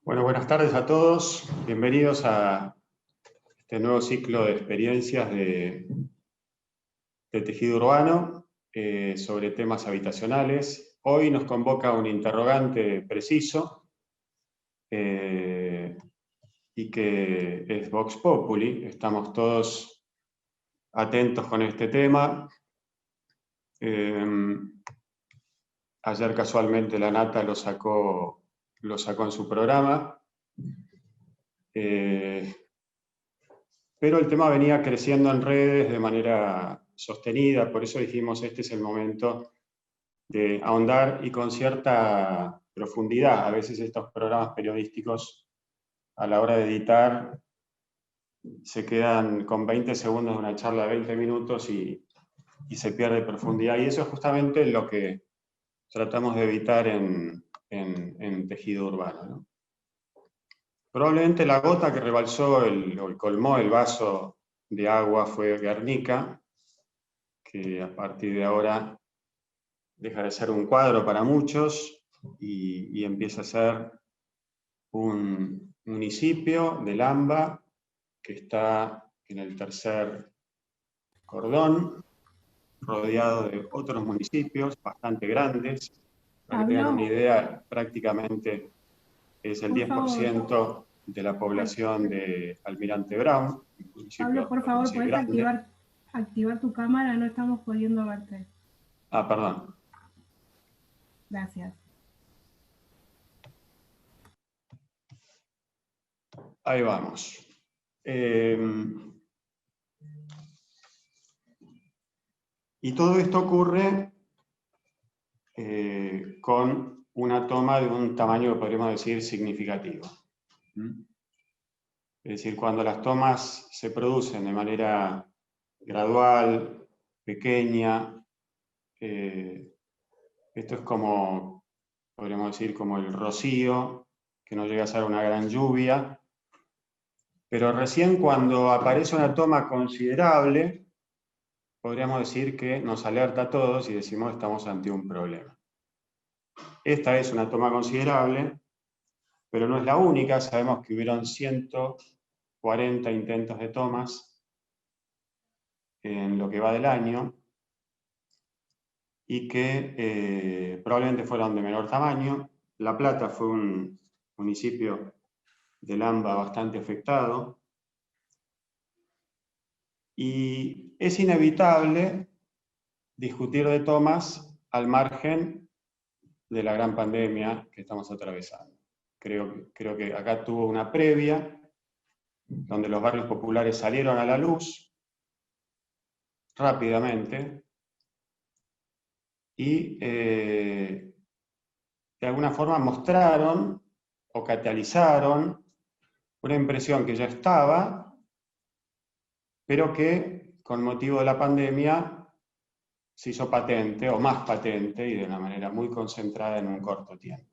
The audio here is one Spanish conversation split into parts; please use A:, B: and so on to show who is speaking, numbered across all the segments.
A: Bueno, buenas tardes a todos. Bienvenidos a este nuevo ciclo de experiencias de tejido urbano sobre temas habitacionales. Hoy nos convoca un interrogante preciso y que es Vox Populi. Estamos todos atentos con este tema. Ayer casualmente la Nata lo sacó en su programa. Pero el tema venía creciendo en redes de manera sostenida, por eso dijimos este es el momento de ahondar y con cierta profundidad. A veces estos programas periodísticos a la hora de editar se quedan con 20 segundos de una charla de 20 minutos y se pierde profundidad. Y eso es justamente lo que tratamos de evitar en tejido urbano, ¿no? Probablemente la gota que rebalsó o colmó el vaso de agua fue Guernica, que a partir de ahora deja de ser un cuadro para muchos y empieza a ser un municipio del AMBA que está en el tercer cordón, rodeado de otros municipios bastante grandes. Para que tengan una idea, prácticamente es el 10% de la población de Almirante Brown.
B: Pablo, por favor, ¿puedes activar tu cámara? No estamos pudiendo verte.
A: Ah, perdón.
B: Gracias.
A: Ahí vamos. Y todo esto ocurre con una toma de un tamaño que podríamos decir significativo. Es decir, cuando las tomas se producen de manera gradual, pequeña, esto es como, podríamos decir, como el rocío, que no llega a ser una gran lluvia, pero recién cuando aparece una toma considerable, podríamos decir que nos alerta a todos y decimos estamos ante un problema. Esta es una toma considerable, pero no es la única. Sabemos que hubieron 140 intentos de tomas en lo que va del año y que probablemente fueron de menor tamaño. La Plata fue un municipio del AMBA bastante afectado. Y es inevitable discutir de tomas al margen de la gran pandemia que estamos atravesando. Creo que acá tuvo una previa, donde los barrios populares salieron a la luz rápidamente y de alguna forma mostraron o catalizaron una impresión que ya estaba, pero que con motivo de la pandemia se hizo patente, o más patente, y de una manera muy concentrada en un corto tiempo.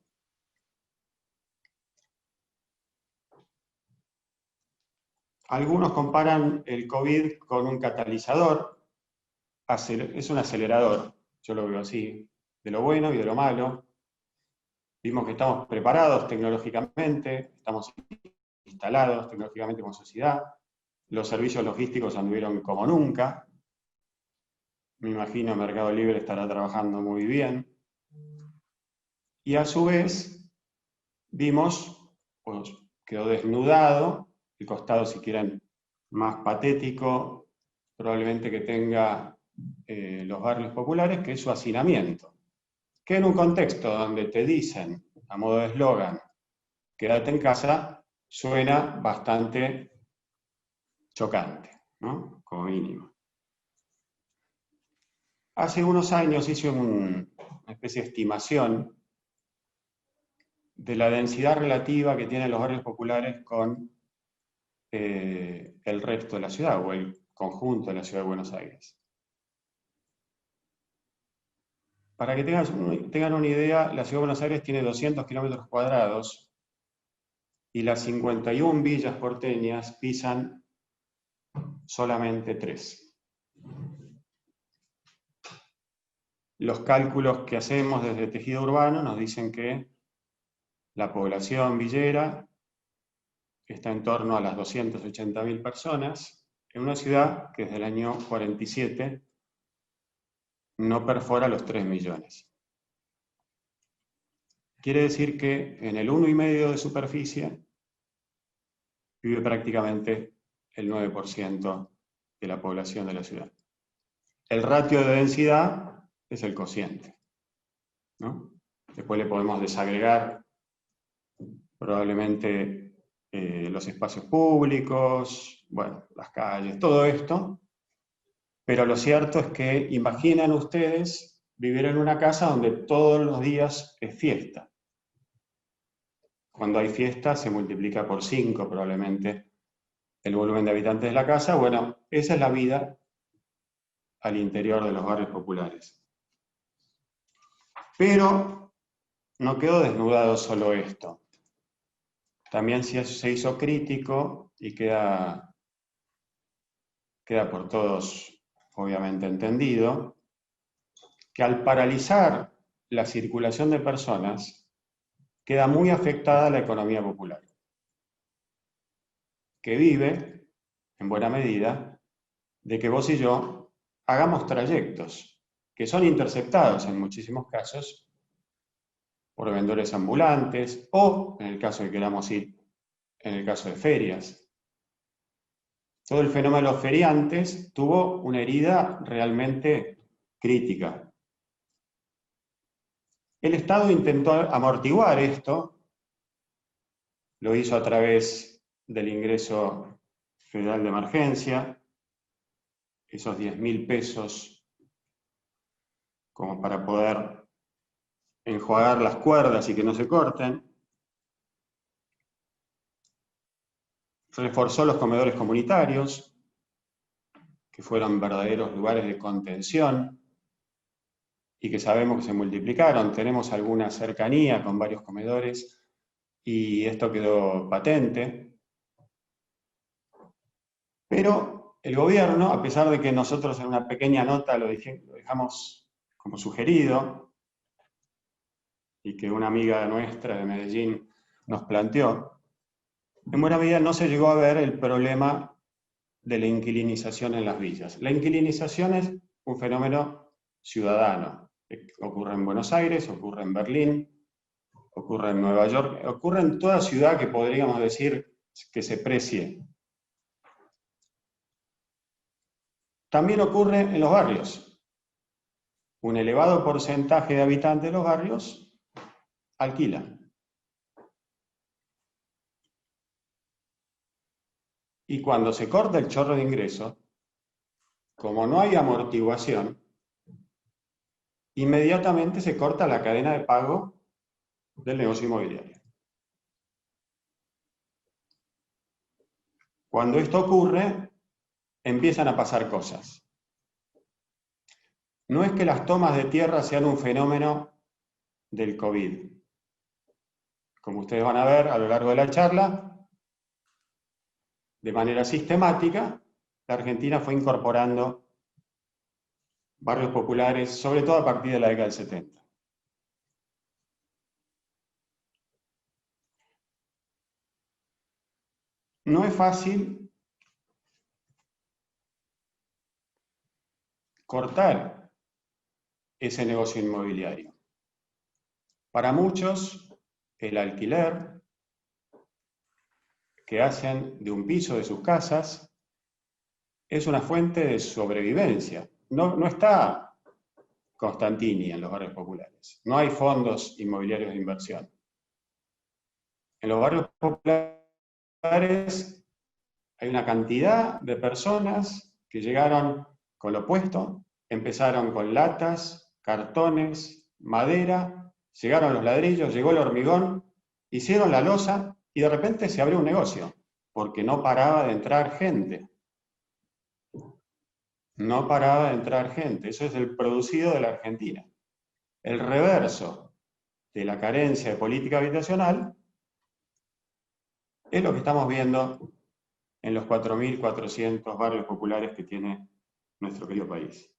A: Algunos comparan el COVID con un catalizador, es un acelerador, yo lo veo así, de lo bueno y de lo malo. Vimos que estamos preparados tecnológicamente, estamos instalados tecnológicamente como sociedad, los servicios logísticos anduvieron como nunca. Me imagino Mercado Libre estará trabajando muy bien. Y a su vez, vimos, pues, quedó desnudado, el costado, si quieren, más patético, probablemente que tenga los barrios populares, que es su hacinamiento. Que en un contexto donde te dicen, a modo de eslogan, quédate en casa, suena bastante chocante, ¿no? Como mínimo. Hace unos años hice una especie de estimación de la densidad relativa que tienen los barrios populares con el resto de la ciudad o el conjunto de la ciudad de Buenos Aires. Para que tengan una idea, la ciudad de Buenos Aires tiene 200 kilómetros cuadrados y las 51 villas porteñas pisan solamente 3. Los cálculos que hacemos desde tejido urbano nos dicen que La población villera está en torno a las 280.000 personas, en una ciudad que desde el año 47 no perfora los 3 millones. Quiere decir que en el 1,5 de superficie vive prácticamente el 9% de la población de la ciudad. El ratio de densidad es el cociente, ¿no? Después le podemos desagregar probablemente los espacios públicos, bueno, las calles, todo esto, pero lo cierto es que imaginen ustedes vivir en una casa donde todos los días es fiesta. Cuando hay fiesta se multiplica por 5 probablemente el volumen de habitantes de la casa. Bueno, esa es la vida al interior de los barrios populares. Pero no quedó desnudado solo esto. También se hizo crítico y queda por todos obviamente entendido, que al paralizar la circulación de personas, queda muy afectada la economía popular, que vive, en buena medida, de que vos y yo hagamos trayectos, que son interceptados en muchísimos casos por vendedores ambulantes, o, en el caso de que queramos ir, en el caso de ferias. Todo el fenómeno de los feriantes tuvo una herida realmente crítica. El Estado intentó amortiguar esto, lo hizo a través del ingreso federal de emergencia, esos 10.000 pesos como para poder enjuagar las cuerdas y que no se corten. Reforzó los comedores comunitarios, que fueron verdaderos lugares de contención y que sabemos que se multiplicaron. Tenemos alguna cercanía con varios comedores y esto quedó patente. Pero el gobierno, a pesar de que nosotros en una pequeña nota lo dejamos como sugerido, y que una amiga nuestra de Medellín nos planteó, en buena medida no se llegó a ver el problema de la inquilinización en las villas. La inquilinización es un fenómeno ciudadano. Ocurre en Buenos Aires, ocurre en Berlín, ocurre en Nueva York, ocurre en toda ciudad que podríamos decir que se precie. También ocurre en los barrios. Un elevado porcentaje de habitantes de los barrios alquilan. Y cuando se corta el chorro de ingresos, como no hay amortiguación, inmediatamente se corta la cadena de pago del negocio inmobiliario. Cuando esto ocurre, empiezan a pasar cosas. No es que las tomas de tierra sean un fenómeno del COVID. Como ustedes van a ver a lo largo de la charla, de manera sistemática, la Argentina fue incorporando barrios populares, sobre todo a partir de la década del 70. No es fácil cortar ese negocio inmobiliario. Para muchos, el alquiler que hacen de un piso de sus casas es una fuente de sobrevivencia. No está Constantini en los barrios populares. No hay fondos inmobiliarios de inversión. En los barrios populares hay una cantidad de personas que llegaron con lo opuesto, empezaron con latas, cartones, madera, llegaron los ladrillos, llegó el hormigón, hicieron la losa y de repente se abrió un negocio, porque no paraba de entrar gente. No paraba de entrar gente. Eso es el producido de la Argentina. El reverso de la carencia de política habitacional es lo que estamos viendo en los 4.400 barrios populares que tiene nuestro querido país.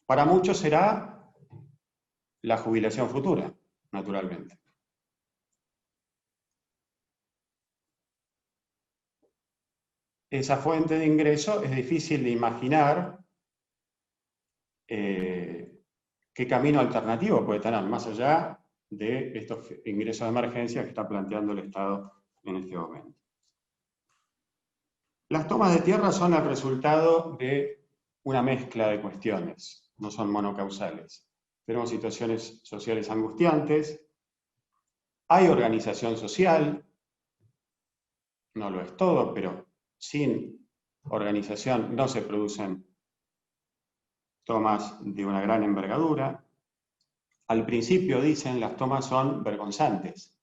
A: Para muchos será la jubilación futura, naturalmente. esa fuente de ingreso, es difícil de imaginar qué camino alternativo puede tener, más allá de estos ingresos de emergencia que está planteando el Estado en este momento. Las tomas de tierra son el resultado de una mezcla de cuestiones, no son monocausales. Tenemos situaciones sociales angustiantes, hay organización social, no lo es todo, pero sin organización no se producen tomas de una gran envergadura. Al principio dicen las tomas son vergonzantes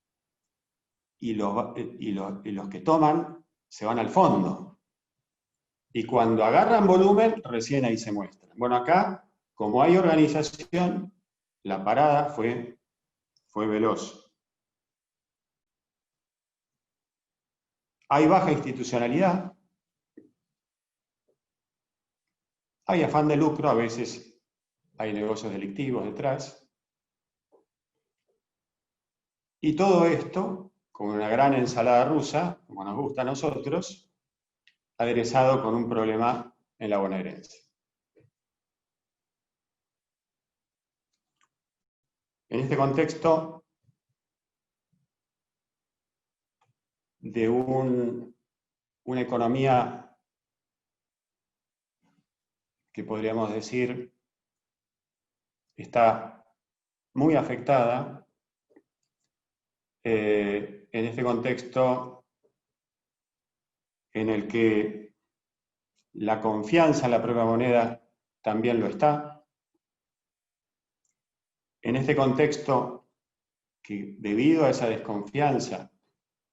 A: y los que toman se van al fondo. Y cuando agarran volumen, recién ahí se muestran. Bueno, acá, como hay organización, la parada fue veloz. Hay baja institucionalidad, hay afán de lucro, a veces hay negocios delictivos detrás. Y todo esto, con una gran ensalada rusa, como nos gusta a nosotros, aderezado con un problema en la bonaerense. En este contexto de una economía que podríamos decir está muy afectada, en este contexto en el que la confianza en la propia moneda también lo está, en este contexto que debido a esa desconfianza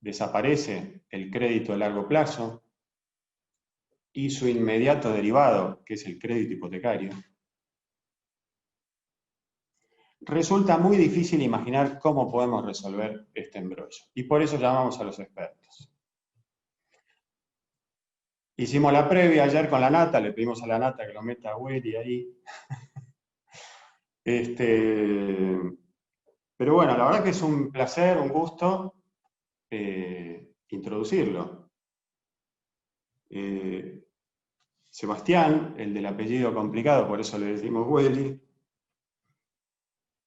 A: desaparece el crédito a largo plazo y su inmediato derivado, que es el crédito hipotecario, resulta muy difícil imaginar cómo podemos resolver este embrollo. Y por eso llamamos a los expertos. Hicimos la previa ayer con la Nata, le pedimos a la Nata que lo meta a Willy ahí. Pero bueno, la verdad que es un placer, un gusto introducirlo. Sebastián, el del apellido complicado, por eso le decimos Willy,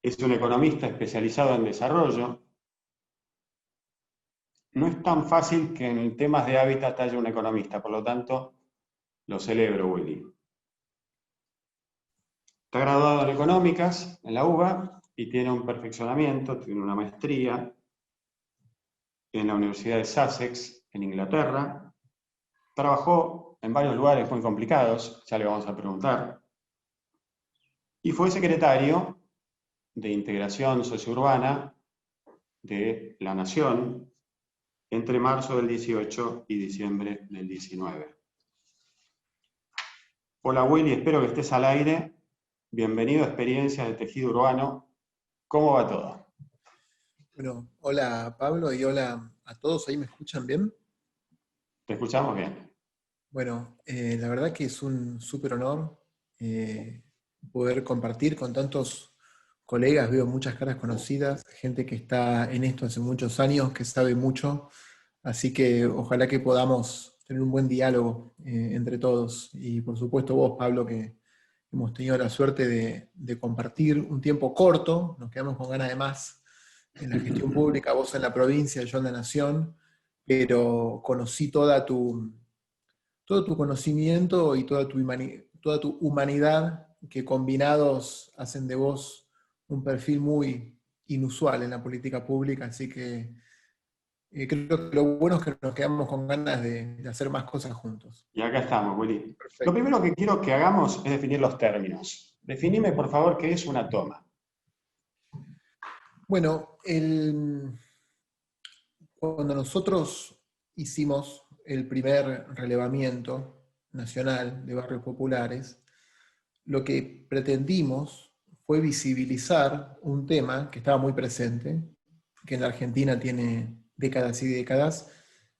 A: es un economista especializado en desarrollo. No es tan fácil que en temas de hábitat haya un economista, por lo tanto, lo celebro, Willy. Está graduado en Económicas en la UBA y tiene un perfeccionamiento, tiene una maestría en la Universidad de Sussex, en Inglaterra. Trabajó en varios lugares muy complicados, ya le vamos a preguntar. Y fue secretario de Integración Sociourbana de La Nación entre marzo del 18 y diciembre del 19. Hola Willy, espero que estés al aire. Bienvenido a Experiencias de Tejido Urbano. ¿Cómo va todo?
C: Bueno, hola Pablo y hola a todos. ¿Ahí me escuchan bien?
A: Te escuchamos bien.
C: Bueno, la verdad que es un súper honor poder compartir con tantos colegas. Veo muchas caras conocidas, gente que está en esto hace muchos años, que sabe mucho. Así que ojalá que podamos tener un buen diálogo entre todos. Y por supuesto vos, Pablo, que hemos tenido la suerte de compartir un tiempo corto, nos quedamos con ganas de más en la gestión pública, vos en la provincia, yo en la nación, pero conocí todo tu conocimiento y toda tu humanidad, que combinados hacen de vos un perfil muy inusual en la política pública, así que creo que lo bueno es que nos quedamos con ganas de hacer más cosas juntos.
A: Y acá estamos, Willy.
C: Perfecto.
A: Lo primero que quiero que hagamos es definir los términos. Definime, por favor, qué es una toma.
C: Bueno, cuando nosotros hicimos el primer relevamiento nacional de barrios populares, lo que pretendimos fue visibilizar un tema que estaba muy presente, que en la Argentina tiene décadas y décadas,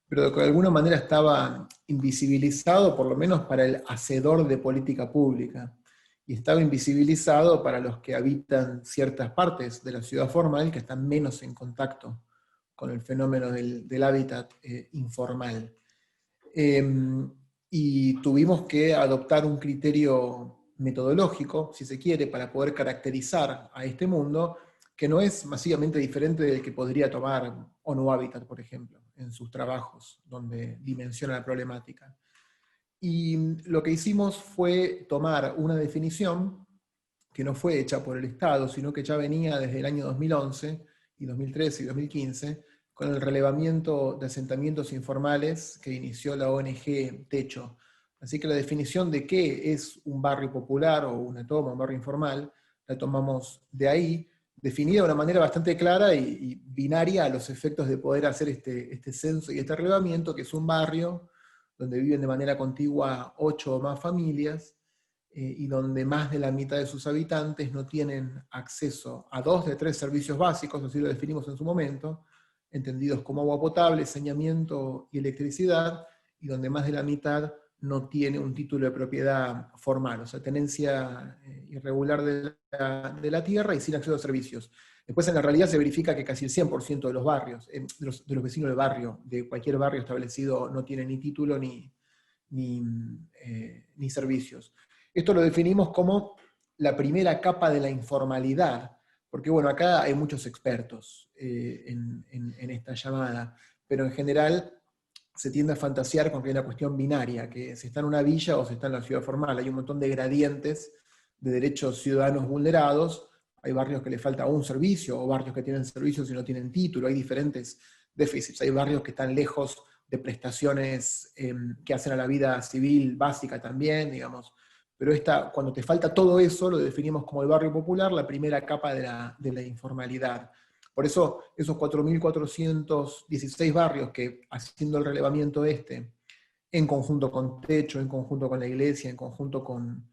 C: pero que de alguna manera estaba invisibilizado, por lo menos para el hacedor de política pública, y estaba invisibilizado para los que habitan ciertas partes de la ciudad formal, que están menos en contacto con el fenómeno del hábitat informal. Y tuvimos que adoptar un criterio metodológico, si se quiere, para poder caracterizar a este mundo, que no es masivamente diferente del que podría tomar ONU Habitat, por ejemplo, en sus trabajos, donde dimensiona la problemática. Y lo que hicimos fue tomar una definición que no fue hecha por el Estado, sino que ya venía desde el año 2011, y 2013 y 2015, con el relevamiento de asentamientos informales que inició la ONG Techo. Así que la definición de qué es un barrio popular o una toma, un barrio informal, la tomamos de ahí, definida de una manera bastante clara y binaria a los efectos de poder hacer este censo y este relevamiento, que es un barrio donde viven de manera contigua 8 o más familias, y donde más de la mitad de sus habitantes no tienen acceso a 2 de 3 servicios básicos, así lo definimos en su momento, entendidos como agua potable, saneamiento y electricidad, y donde más de la mitad no tiene un título de propiedad formal, o sea, tenencia irregular de la tierra y sin acceso a servicios. Después en la realidad se verifica que casi el 100% de los barrios, de los vecinos del barrio, de cualquier barrio establecido, no tienen ni título ni servicios. Esto lo definimos como la primera capa de la informalidad, porque bueno, acá hay muchos expertos en esta llamada, pero en general se tiende a fantasear con que hay una cuestión binaria, que se está en una villa o se está en la ciudad formal. Hay un montón de gradientes de derechos ciudadanos vulnerados, hay barrios que le falta un servicio, o barrios que tienen servicios y no tienen título, hay diferentes déficits, hay barrios que están lejos de prestaciones que hacen a la vida civil básica también, digamos. Pero cuando te falta todo eso, lo definimos como el barrio popular, la primera capa de la informalidad. Por eso esos 4.416 barrios que, haciendo el relevamiento en conjunto con Techo, en conjunto con la iglesia, en conjunto con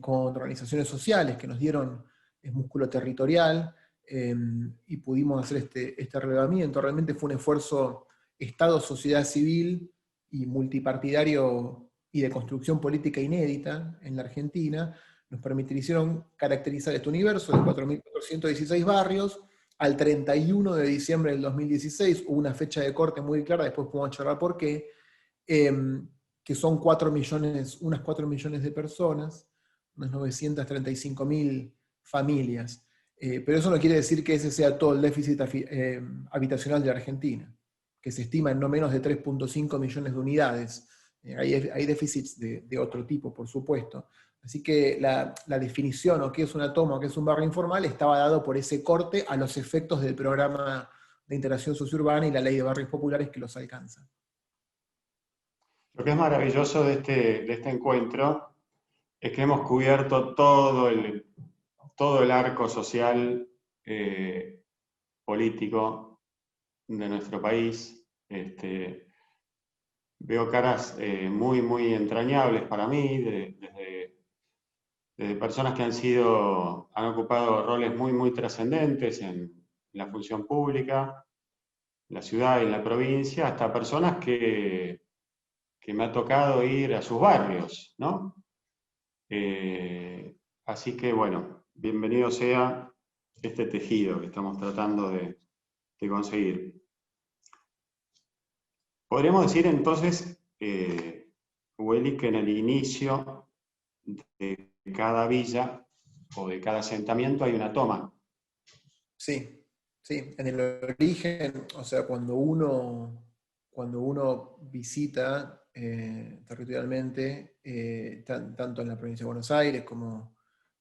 C: organizaciones sociales que nos dieron músculo territorial, y pudimos hacer este relevamiento, realmente fue un esfuerzo Estado, sociedad civil y multipartidario y de construcción política inédita en la Argentina, nos permitieron caracterizar este universo de 4.416 barrios. Al 31 de diciembre del 2016 hubo una fecha de corte muy clara, después podemos charlar por qué, que son unas 4 millones de personas, unas 935.000 familias. Pero eso no quiere decir que ese sea todo el déficit habitacional de la Argentina, que se estima en no menos de 3.5 millones de unidades. Hay déficits de otro tipo, por supuesto. Así que la definición o qué es una toma o qué es un barrio informal estaba dado por ese corte a los efectos del programa de integración sociourbana y la ley de barrios populares que los alcanza.
A: Lo que es maravilloso de este encuentro es que hemos cubierto todo el arco social, político de nuestro país. Veo caras muy, muy entrañables para mí, desde personas que han ocupado roles muy, muy trascendentes en la función pública, en la ciudad y en la provincia, hasta personas que me ha tocado ir a sus barrios, ¿no? Así que, bueno, bienvenido sea este tejido que estamos tratando de conseguir. Podríamos decir entonces, Welly, que en el inicio de cada villa o de cada asentamiento hay una toma.
C: Sí, sí, en el origen, o sea, cuando uno visita territorialmente, tanto en la provincia de Buenos Aires como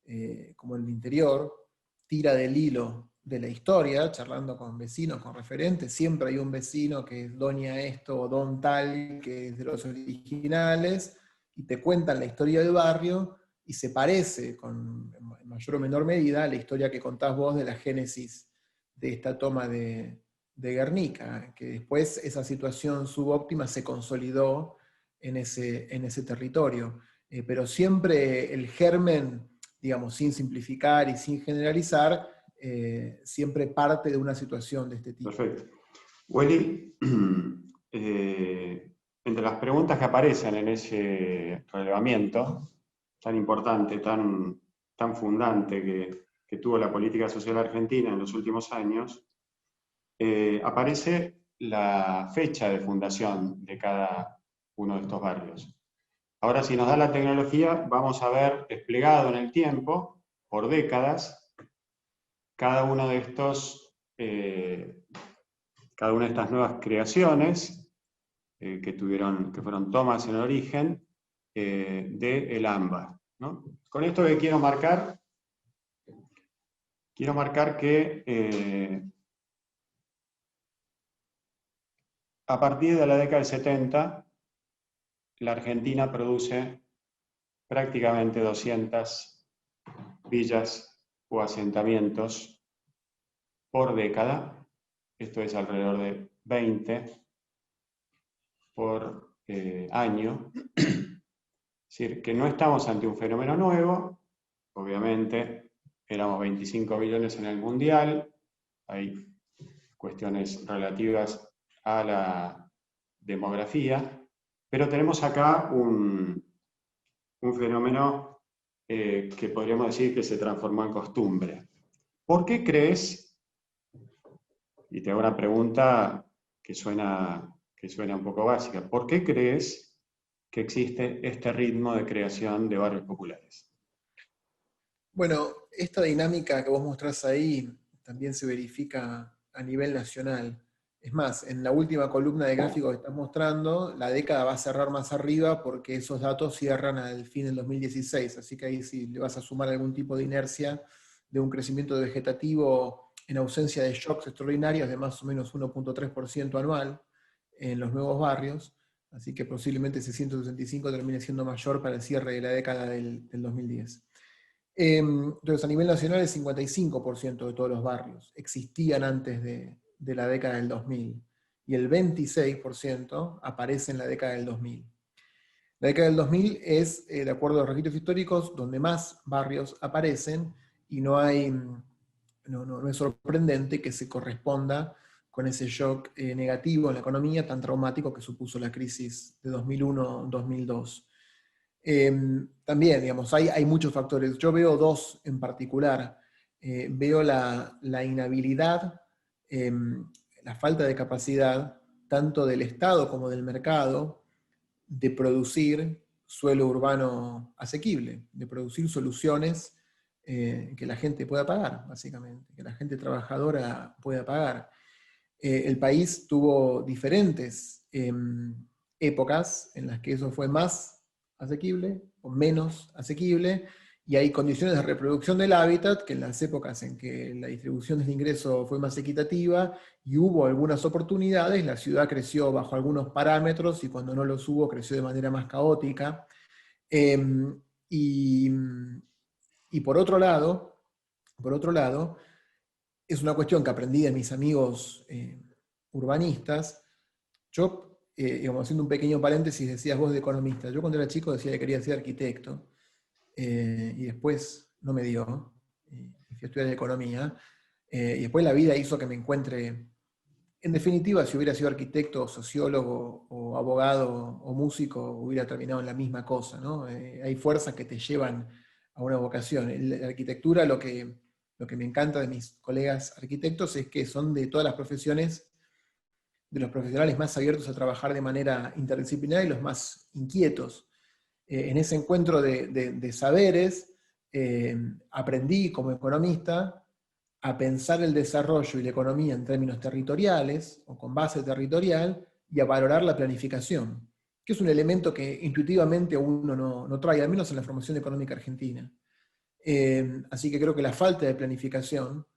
C: en el interior, tira del hilo de la historia, charlando con vecinos, con referentes, siempre hay un vecino que es doña esto o don tal, que es de los originales, y te cuentan la historia del barrio, y se parece, en mayor o menor medida, a la historia que contás vos de la génesis de esta toma de Guernica, que después esa situación subóptima se consolidó en ese territorio. Pero siempre el germen, digamos, sin simplificar y sin generalizar, siempre parte de una situación de este tipo.
A: Perfecto. Welly, entre las preguntas que aparecen en ese relevamiento tan importante, tan fundante que tuvo la política social argentina en los últimos años, aparece la fecha de fundación de cada uno de estos barrios. Ahora, si nos da la tecnología, vamos a ver desplegado en el tiempo, por décadas, cada uno de estos, cada una de estas nuevas creaciones que fueron tomas en origen del AMBA, ¿no? Con esto que quiero marcar que a partir de la década del 70, la Argentina produce prácticamente 200 villas o asentamientos por década. Esto es alrededor de 20 por año. Es decir, que no estamos ante un fenómeno nuevo. Obviamente, éramos 25 millones en el Mundial. Hay cuestiones relativas a la demografía, pero tenemos acá un fenómeno que podríamos decir que se transformó en costumbre. ¿Por qué crees, y te hago una pregunta que suena un poco básica, ¿por qué crees que existe este ritmo de creación de barrios populares?
C: Bueno, esta dinámica que vos mostrás ahí también se verifica a nivel nacional. Es más, en la última columna de gráfico que estás mostrando, la década va a cerrar más arriba porque esos datos cierran al fin del 2016, así que ahí sí le vas a sumar algún tipo de inercia de un crecimiento vegetativo en ausencia de shocks extraordinarios de más o menos 1.3% anual en los nuevos barrios, así que posiblemente ese 165 termine siendo mayor para el cierre de la década del 2010. Entonces, a nivel nacional, el 55% de todos los barrios existían antes de la década del 2000, y el 26% aparece en la década del 2000. La década del 2000 es, de acuerdo a los registros históricos, donde más barrios aparecen, y no es sorprendente que se corresponda con ese shock negativo en la economía tan traumático que supuso la crisis de 2001-2002. También, digamos, hay muchos factores. Yo veo dos en particular. Veo la inhabilidad, la falta de capacidad, tanto del Estado como del mercado, de producir suelo urbano asequible, de producir soluciones que la gente pueda pagar, básicamente, que la gente trabajadora pueda pagar. El país tuvo diferentes épocas en las que eso fue más asequible o menos asequible, y hay condiciones de reproducción del hábitat que en las épocas en que la distribución del ingreso fue más equitativa y hubo algunas oportunidades, la ciudad creció bajo algunos parámetros, y cuando no los hubo creció de manera más caótica. Y por otro lado, es una cuestión que aprendí de mis amigos urbanistas. Yo, digamos, haciendo un pequeño paréntesis, decías vos de economista. Yo cuando era chico decía que quería ser arquitecto, y después no me dio, y fui a estudiar economía, y después la vida hizo que me encuentre, en definitiva, si hubiera sido arquitecto, sociólogo, o abogado, o músico, hubiera terminado en la misma cosa, ¿no? Hay fuerzas que te llevan a una vocación. En la arquitectura, lo que me encanta de mis colegas arquitectos es que son de todas las profesiones, de los profesionales más abiertos a trabajar de manera interdisciplinar y los más inquietos. En ese encuentro de saberes, aprendí como economista a pensar el desarrollo y la economía en términos territoriales, o con base territorial, y a valorar la planificación, que es un elemento que intuitivamente uno no trae, al menos en la formación económica argentina. Así que creo que la falta de planificación,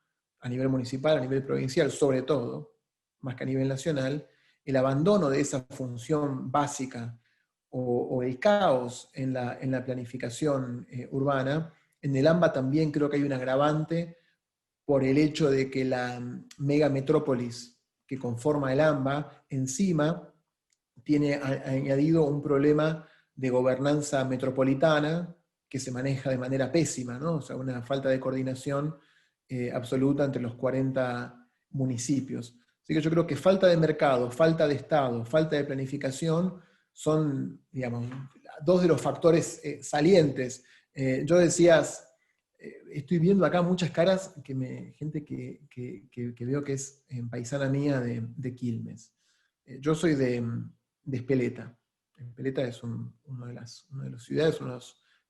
C: a nivel municipal, a nivel provincial, sobre todo, más que a nivel nacional, el abandono de esa función básica o el caos en la planificación urbana, en el AMBA también creo que hay un agravante por el hecho de que la megametrópolis que conforma el AMBA encima tiene añadido un problema de gobernanza metropolitana que se maneja de manera pésima, ¿no? O sea, una falta de coordinación absoluta entre los 40 municipios. Así que yo creo que falta de mercado, falta de Estado, falta de planificación son, digamos, dos de los factores salientes. Yo decías, estoy viendo acá muchas caras, gente que veo que es paisana mía de Quilmes. Yo soy de Espeleta. Espeleta es una de las ciudades,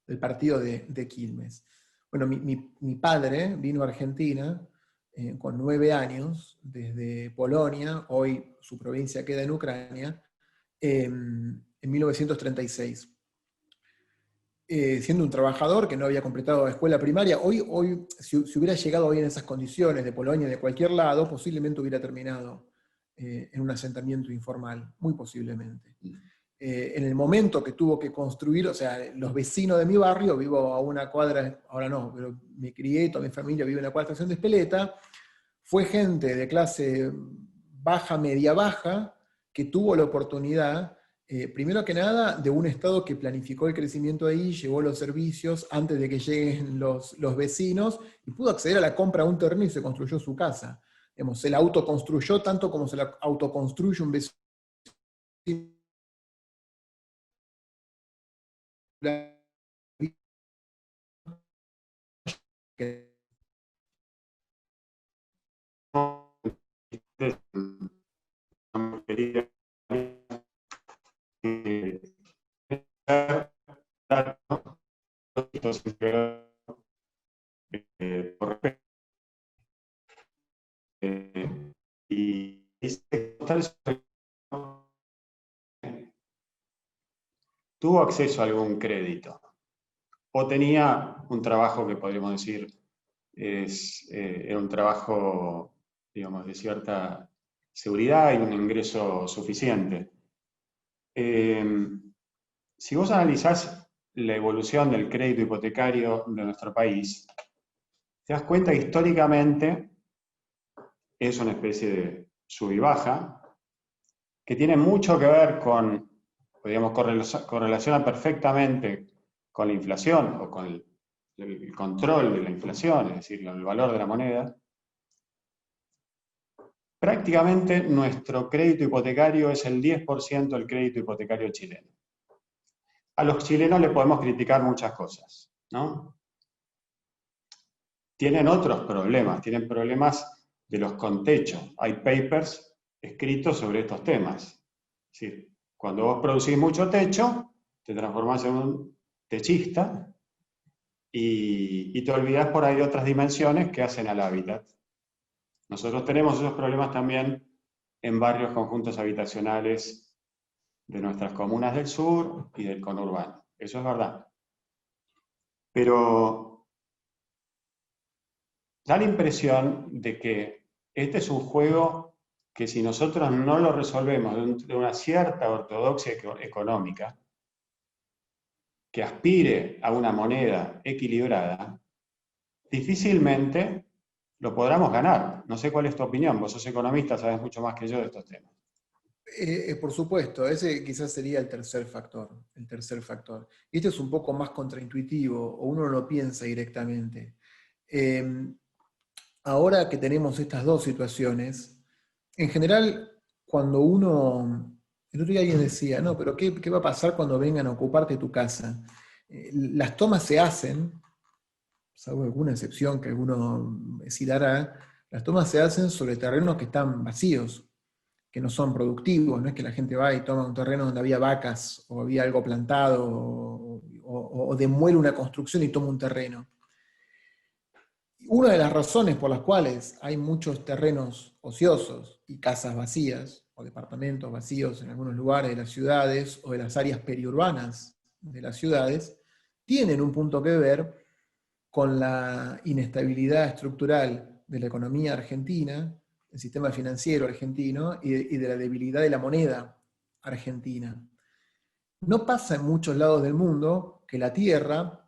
C: del partido de Quilmes. Bueno, mi padre vino a Argentina con 9 años, desde Polonia, hoy su provincia queda en Ucrania, en 1936. Siendo un trabajador que no había completado la escuela primaria, hoy si hubiera llegado hoy en esas condiciones de Polonia, de cualquier lado, posiblemente hubiera terminado en un asentamiento informal, muy posiblemente. En el momento que tuvo que construir, o sea, los vecinos de mi barrio, vivo a una cuadra, ahora no, pero me crié, toda mi familia vive en la cuarta estación de Espeleta, fue gente de clase baja, media baja, que tuvo la oportunidad, primero que nada, de un Estado que planificó el crecimiento ahí, llevó los servicios antes de que lleguen los vecinos, y pudo acceder a la compra de un terreno y se construyó su casa. Digamos, se la autoconstruyó tanto como se la autoconstruye un vecino.
A: Y tuvo acceso a algún crédito o tenía un trabajo que podríamos decir era un trabajo, digamos, de cierta seguridad y un ingreso suficiente. Si vos analizás la evolución del crédito hipotecario de nuestro país, te das cuenta que históricamente es una especie de sub y baja que tiene mucho que ver con, digamos, correlaciona perfectamente con la inflación o con el control de la inflación, es decir, el valor de la moneda. Prácticamente nuestro crédito hipotecario es el 10% del crédito hipotecario chileno. A los chilenos le podemos criticar muchas cosas, ¿no? Tienen otros problemas, tienen problemas de los contechos. Hay papers escritos sobre estos temas. Es decir, cuando vos producís mucho techo, te transformás en un techista y te olvidás por ahí de otras dimensiones que hacen al hábitat. Nosotros tenemos esos problemas también en varios conjuntos habitacionales de nuestras comunas del sur y del conurbano. Eso es verdad. Pero da la impresión de que este es un juego que si nosotros no lo resolvemos de una cierta ortodoxia económica, que aspire a una moneda equilibrada, difícilmente lo podremos ganar. No sé cuál es tu opinión, vos sos economista, sabes mucho más que yo de estos temas.
C: Por supuesto, ese quizás sería el tercer factor. Y este es un poco más contraintuitivo, o uno no lo piensa directamente. Ahora que tenemos estas dos situaciones, en general, cuando uno... El otro día alguien decía, no, pero ¿qué va a pasar cuando vengan a ocuparte tu casa? Las tomas se hacen, salvo alguna excepción que alguno sí dará, las tomas se hacen sobre terrenos que están vacíos, que no son productivos, no es que la gente va y toma un terreno donde había vacas o había algo plantado o demuele una construcción y toma un terreno. Una de las razones por las cuales hay muchos terrenos ociosos y casas vacías o departamentos vacíos en algunos lugares de las ciudades o de las áreas periurbanas de las ciudades tienen un punto que ver con la inestabilidad estructural de la economía argentina, el sistema financiero argentino y de la debilidad de la moneda argentina. No pasa en muchos lados del mundo que la tierra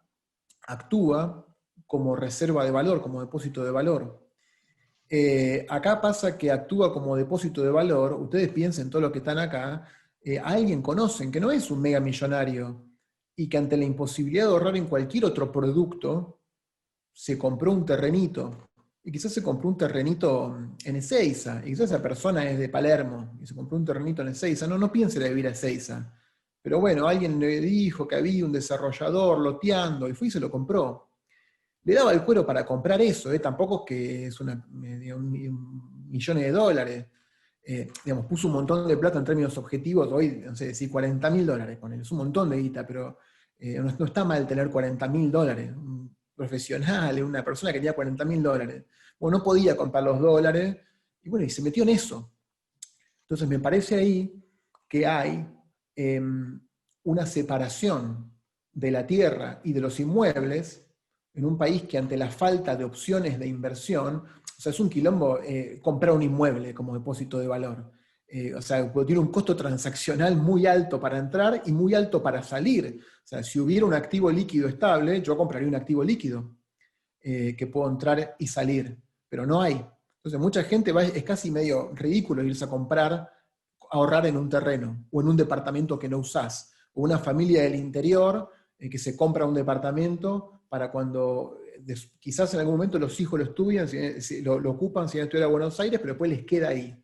C: actúa como reserva de valor, como depósito de valor. Acá pasa que actúa como depósito de valor, ustedes piensen todos los que están acá, alguien conocen que no es un mega millonario y que ante la imposibilidad de ahorrar en cualquier otro producto, se compró un terrenito, y quizás se compró un terrenito en Ezeiza, y quizás esa persona es de Palermo, y se compró un terrenito en Ezeiza, no piense en vivir a Ezeiza, pero bueno, alguien le dijo que había un desarrollador loteando, y fue y se lo compró. Le daba el cuero para comprar eso, tampoco es que es millones de dólares. digamos, puso un montón de plata en términos objetivos, hoy, no sé, decir $40.000, ponele, es un montón de guita, pero no está mal tener $40.000. Un profesional, una persona que tenía $40.000. Bueno, no podía comprar los dólares, y bueno, y se metió en eso. Entonces me parece ahí que hay una separación de la tierra y de los inmuebles en un país que ante la falta de opciones de inversión, o sea, es un quilombo comprar un inmueble como depósito de valor. O sea, tiene un costo transaccional muy alto para entrar y muy alto para salir. O sea, si hubiera un activo líquido estable, yo compraría un activo líquido que puedo entrar y salir, pero no hay. Entonces mucha gente es casi medio ridículo irse a comprar, ahorrar en un terreno o en un departamento que no usás, o una familia del interior que se compra un departamento para cuando quizás en algún momento los hijos lo estudian, lo ocupan si no estuviera en Buenos Aires, pero después les queda ahí.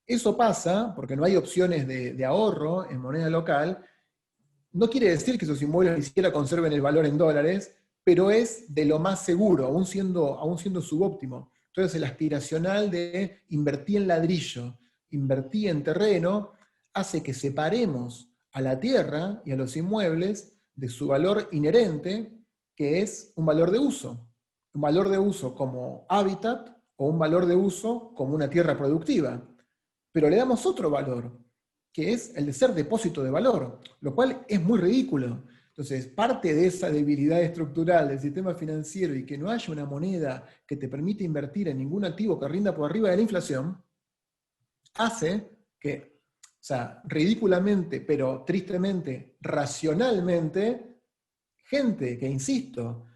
C: Eso pasa porque no hay opciones de ahorro en moneda local. No quiere decir que esos inmuebles ni siquiera conserven el valor en dólares, pero es de lo más seguro, aún siendo subóptimo. Entonces el aspiracional de invertir en ladrillo, invertir en terreno, hace que separemos a la tierra y a los inmuebles de su valor inherente, que es un valor de uso. Un valor de uso como hábitat o un valor de uso como una tierra productiva. Pero le damos otro valor, que es el de ser depósito de valor, lo cual es muy ridículo. Entonces, parte de esa debilidad estructural del sistema financiero y que no haya una moneda que te permita invertir en ningún activo que rinda por arriba de la inflación, hace que, o sea, ridículamente, pero tristemente, racionalmente, gente que, insisto,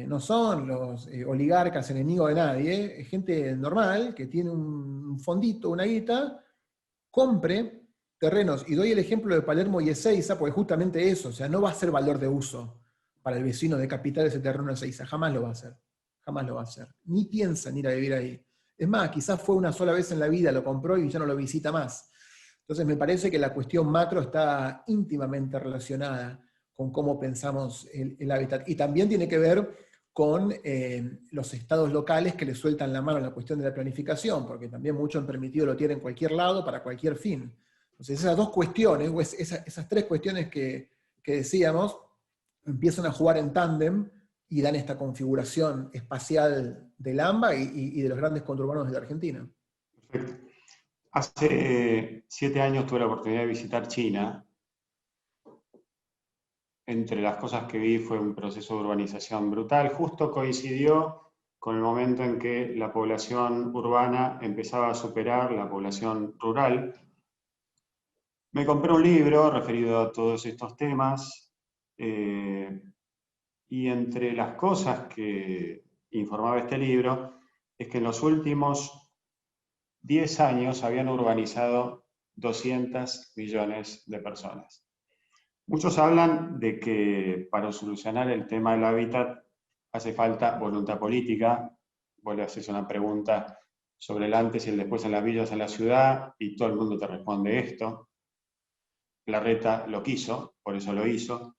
C: no son los oligarcas enemigos de nadie, es gente normal que tiene un fondito, una guita, compre terrenos, y doy el ejemplo de Palermo y Ezeiza, porque justamente eso, o sea, no va a ser valor de uso para el vecino de capital ese terreno de Ezeiza, jamás lo va a hacer, jamás lo va a hacer, ni piensa en ir a vivir ahí. Es más, quizás fue una sola vez en la vida, lo compró y ya no lo visita más. Entonces me parece que la cuestión macro está íntimamente relacionada con cómo pensamos el hábitat, y también tiene que ver con los estados locales que le sueltan la mano en la cuestión de la planificación, porque también mucho han permitido lo tienen en cualquier lado para cualquier fin. Entonces esas dos cuestiones, o esas tres cuestiones que decíamos, empiezan a jugar en tándem y dan esta configuración espacial del AMBA y de los grandes conurbanos de la Argentina.
A: Perfecto. Hace 7 años tuve la oportunidad de visitar China. Entre las cosas que vi fue un proceso de urbanización brutal. Justo coincidió con el momento en que la población urbana empezaba a superar la población rural. Me compré un libro referido a todos estos temas y entre las cosas que informaba este libro es que en los últimos 10 años habían urbanizado 200 millones de personas. Muchos hablan de que para solucionar el tema del hábitat hace falta voluntad política. Vos le haces una pregunta sobre el antes y el después en las villas, en la ciudad, y todo el mundo te responde esto. Larreta lo quiso, por eso lo hizo.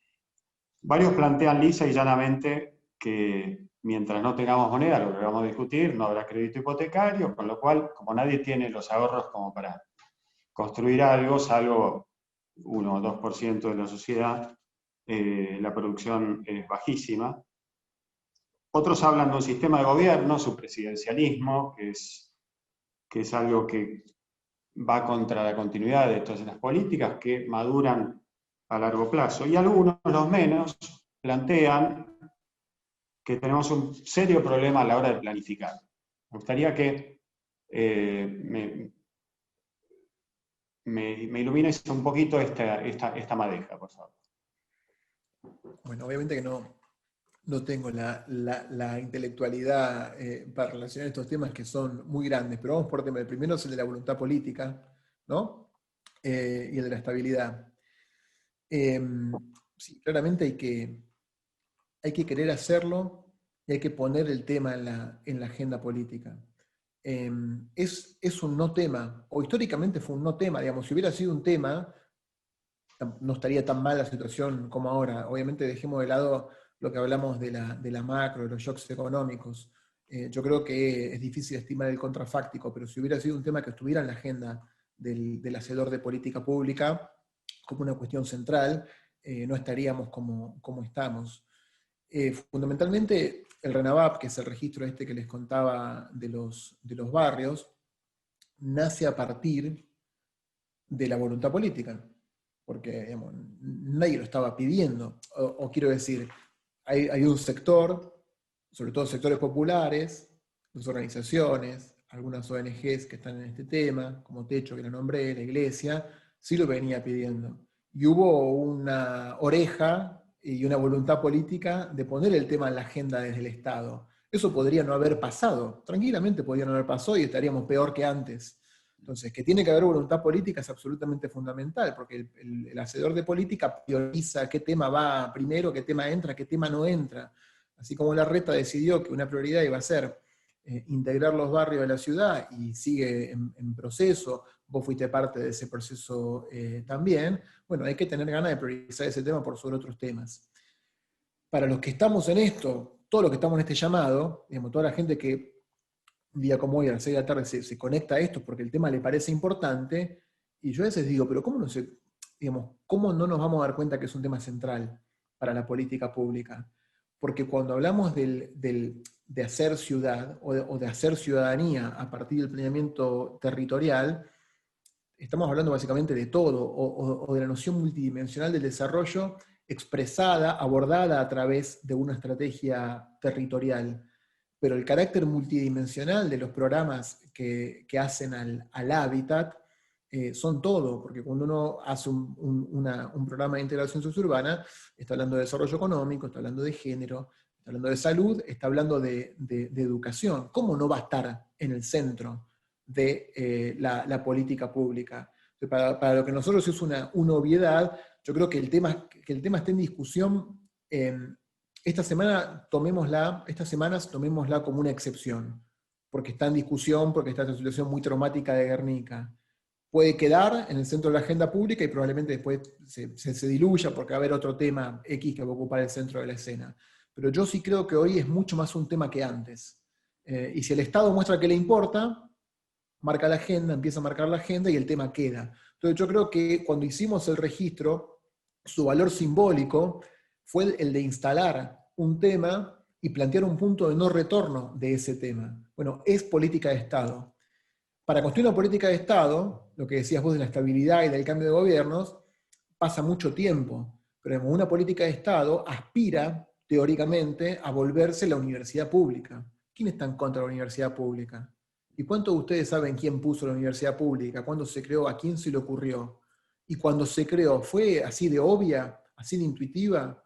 A: Varios plantean lisa y llanamente que mientras no tengamos moneda, lo que vamos a discutir, no habrá crédito hipotecario, con lo cual, como nadie tiene los ahorros como para construir algo, salvo 1 o 2% de la sociedad, la producción es bajísima. Otros hablan de un sistema de gobierno, su presidencialismo, que es algo que va contra la continuidad de todas las políticas que maduran a largo plazo. Y algunos, los menos, plantean que tenemos un serio problema a la hora de planificar. Me gustaría que me ilumines un poquito esta madeja, por favor.
C: Bueno, obviamente que no tengo la intelectualidad para relacionar estos temas que son muy grandes, pero vamos por tema. El primero es el de la voluntad política, ¿no? Y el de la estabilidad. Sí, claramente hay que querer hacerlo y hay que poner el tema en la agenda política. Es un no tema, o históricamente fue un no tema, digamos, si hubiera sido un tema, no estaría tan mal la situación como ahora. Obviamente dejemos de lado lo que hablamos de la macro, de los shocks económicos. yo creo que es difícil estimar el contrafáctico, pero si hubiera sido un tema que estuviera en la agenda del hacedor de política pública como una cuestión central, no estaríamos como estamos. Fundamentalmente, el RENAVAP, que es el registro este que les contaba de los barrios, nace a partir de la voluntad política, porque digamos, nadie lo estaba pidiendo, o quiero decir, hay un sector, sobre todo sectores populares, las organizaciones, algunas ONGs que están en este tema, como Techo, que la nombré, la Iglesia, sí lo venía pidiendo. Y hubo una oreja y una voluntad política de poner el tema en la agenda desde el Estado. Eso podría no haber pasado, tranquilamente podría no haber pasado y estaríamos peor que antes. Entonces, que tiene que haber voluntad política es absolutamente fundamental, porque el hacedor de política prioriza qué tema va primero, qué tema entra, qué tema no entra. Así como Larreta decidió que una prioridad iba a ser integrar los barrios de la ciudad y sigue en proceso, vos fuiste parte de ese proceso también, bueno, hay que tener ganas de priorizar ese tema por sobre otros temas. Para los que estamos en esto, todos los que estamos en este llamado, digamos, toda la gente que un día como hoy a las 6 de la tarde se conecta a esto porque el tema le parece importante, y yo a veces digo, pero ¿cómo no nos vamos a dar cuenta que es un tema central para la política pública? Porque cuando hablamos de hacer ciudad o de hacer ciudadanía a partir del planeamiento territorial, estamos hablando básicamente de todo, o de la noción multidimensional del desarrollo expresada, abordada a través de una estrategia territorial. Pero el carácter multidimensional de los programas que hacen al hábitat son todo, porque cuando uno hace un programa de integración sociurbana, está hablando de desarrollo económico, está hablando de género, está hablando de salud, está hablando de educación. ¿Cómo no va a estar en el centro de la política pública? Para lo que nosotros es una obviedad, yo creo que el tema esté en discusión. Estas semanas tomémosla como una excepción, porque está en discusión, porque está en una situación muy traumática de Guernica. Puede quedar en el centro de la agenda pública y probablemente después se diluya porque va a haber otro tema X que va a ocupar el centro de la escena. Pero yo sí creo que hoy es mucho más un tema que antes. Y si el Estado muestra que le importa, marca la agenda, empieza a marcar la agenda y el tema queda. Entonces yo creo que cuando hicimos el registro, su valor simbólico fue el de instalar un tema y plantear un punto de no retorno de ese tema. Bueno, es política de Estado. Para construir una política de Estado, lo que decías vos de la estabilidad y del cambio de gobiernos, pasa mucho tiempo, pero una política de Estado aspira, teóricamente, a volverse la universidad pública. ¿Quién está en contra de la universidad pública? ¿Y cuántos de ustedes saben quién puso la universidad pública? ¿Cuándo se creó? ¿A quién se le ocurrió? Y cuando se creó, ¿fue así de obvia? ¿Así de intuitiva?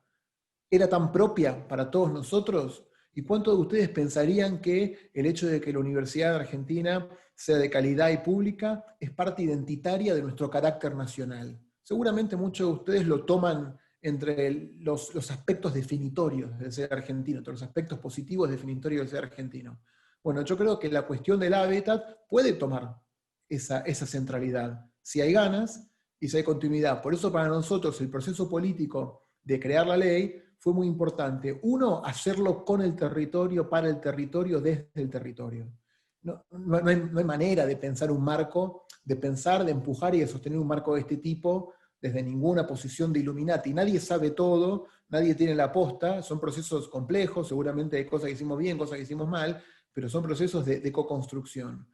C: ¿Era tan propia para todos nosotros? ¿Y cuántos de ustedes pensarían que el hecho de que la Universidad de Argentina sea de calidad y pública es parte identitaria de nuestro carácter nacional? Seguramente muchos de ustedes lo toman entre los aspectos definitorios de ser argentino, entre los aspectos positivos definitorios de ser argentino. Bueno, yo creo que la cuestión del hábitat puede tomar esa centralidad, si hay ganas y si hay continuidad. Por eso para nosotros el proceso político de crear la ley fue muy importante. Uno, hacerlo con el territorio, para el territorio, desde el territorio. No hay manera de pensar un marco, de empujar y de sostener un marco de este tipo desde ninguna posición de Illuminati. Nadie sabe todo, nadie tiene la posta, son procesos complejos, seguramente hay cosas que hicimos bien, cosas que hicimos mal, pero son procesos de co-construcción,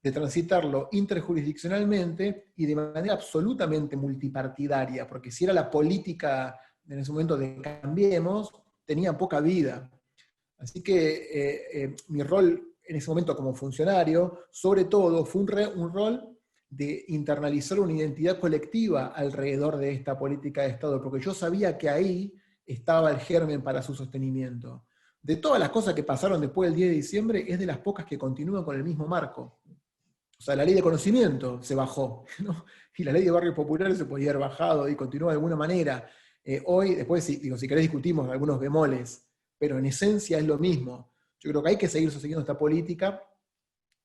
C: de transitarlo interjurisdiccionalmente y de manera absolutamente multipartidaria, porque si era la política en ese momento de Cambiemos, tenía poca vida. Así que mi rol en ese momento como funcionario, sobre todo, fue un rol de internalizar una identidad colectiva alrededor de esta política de Estado, porque yo sabía que ahí estaba el germen para su sostenimiento. De todas las cosas que pasaron después del 10 de diciembre, es de las pocas que continúan con el mismo marco. O sea, la ley de conocimiento se bajó, ¿no? Y la ley de barrios populares se podía haber bajado y continúa de alguna manera. Hoy, después, si querés discutimos algunos bemoles, pero en esencia es lo mismo. Yo creo que hay que seguir sosteniendo esta política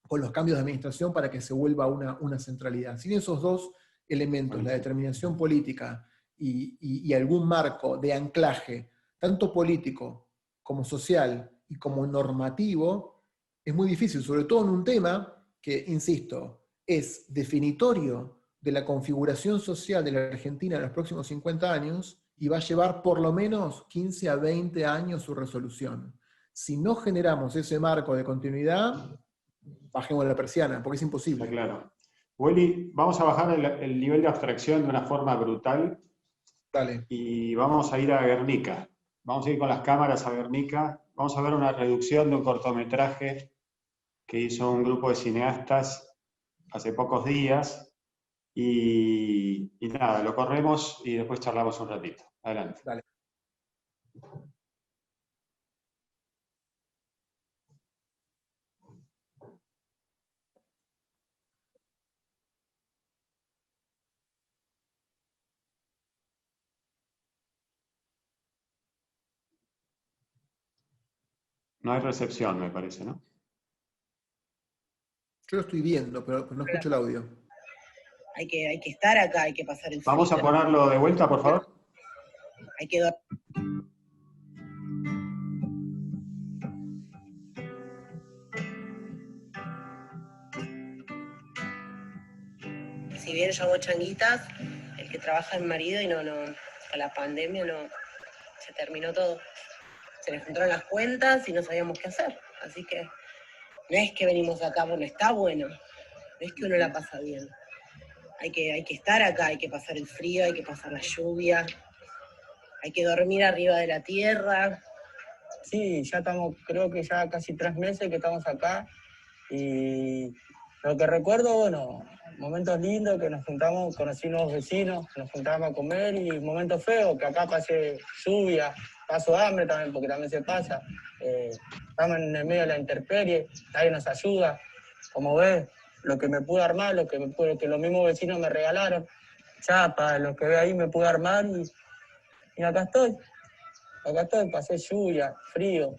C: con los cambios de administración para que se vuelva una centralidad. Sin esos dos elementos, la determinación política y algún marco de anclaje, tanto político como social y como normativo, es muy difícil, sobre todo en un tema que, insisto, es definitorio de la configuración social de la Argentina en los próximos 50 años y va a llevar por lo menos 15 a 20 años su resolución. Si no generamos ese marco de continuidad, bajemos la persiana, porque es imposible.
A: Está claro. Willy, vamos a bajar el nivel de abstracción de una forma brutal.
C: Dale.
A: Y vamos a ir a Guernica. Vamos a ir con las cámaras a Guernica. Vamos a ver una reducción de un cortometraje que hizo un grupo de cineastas hace pocos días. Y nada, lo corremos y después charlamos un ratito. Adelante.
C: Dale.
A: No hay recepción, me parece, ¿no?
C: Yo lo estoy viendo, pero no escucho el audio.
D: Hay que estar acá, hay que pasar el frío.
A: Vamos a ponerlo de vuelta, por favor.
D: Hay que dormir. Si bien yo hago changuitas, el que trabaja en marido y no, con la pandemia no, se terminó todo. Se le juntaron las cuentas y no sabíamos qué hacer. Así que no es que venimos acá porque está bueno, no es que uno la pasa bien. Hay que estar acá, hay que pasar el frío, hay que pasar la lluvia, hay que dormir arriba de la tierra.
E: Sí, ya estamos, creo que ya casi 3 meses que estamos acá y lo que recuerdo, bueno, momentos lindos que nos juntamos, conocí nuevos vecinos, nos juntábamos a comer y momentos feos, que acá pase lluvia, paso hambre también, porque también se pasa. Estamos en el medio de la intemperie, nadie nos ayuda. Como ves, lo que me pude armar, lo que los mismos vecinos me regalaron, chapa, lo que ve ahí me pude armar y acá estoy. Acá estoy, pasé lluvia, frío,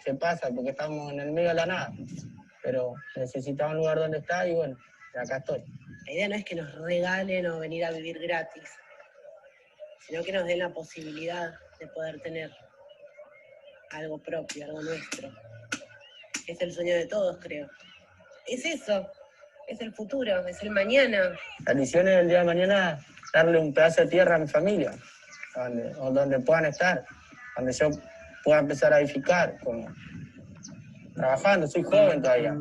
E: se pasa porque estamos en el medio de la nada, pero necesitaba un lugar donde estar y bueno, acá estoy.
D: La idea no es que nos regalen o venir a vivir gratis, sino que nos den la posibilidad de poder tener algo propio, algo nuestro. Es el sueño de todos, creo. Es eso, es el futuro, es el mañana.
E: La misión es el día de mañana darle un pedazo de tierra a mi familia, donde puedan estar, donde yo pueda empezar a edificar, como trabajando, soy joven todavía.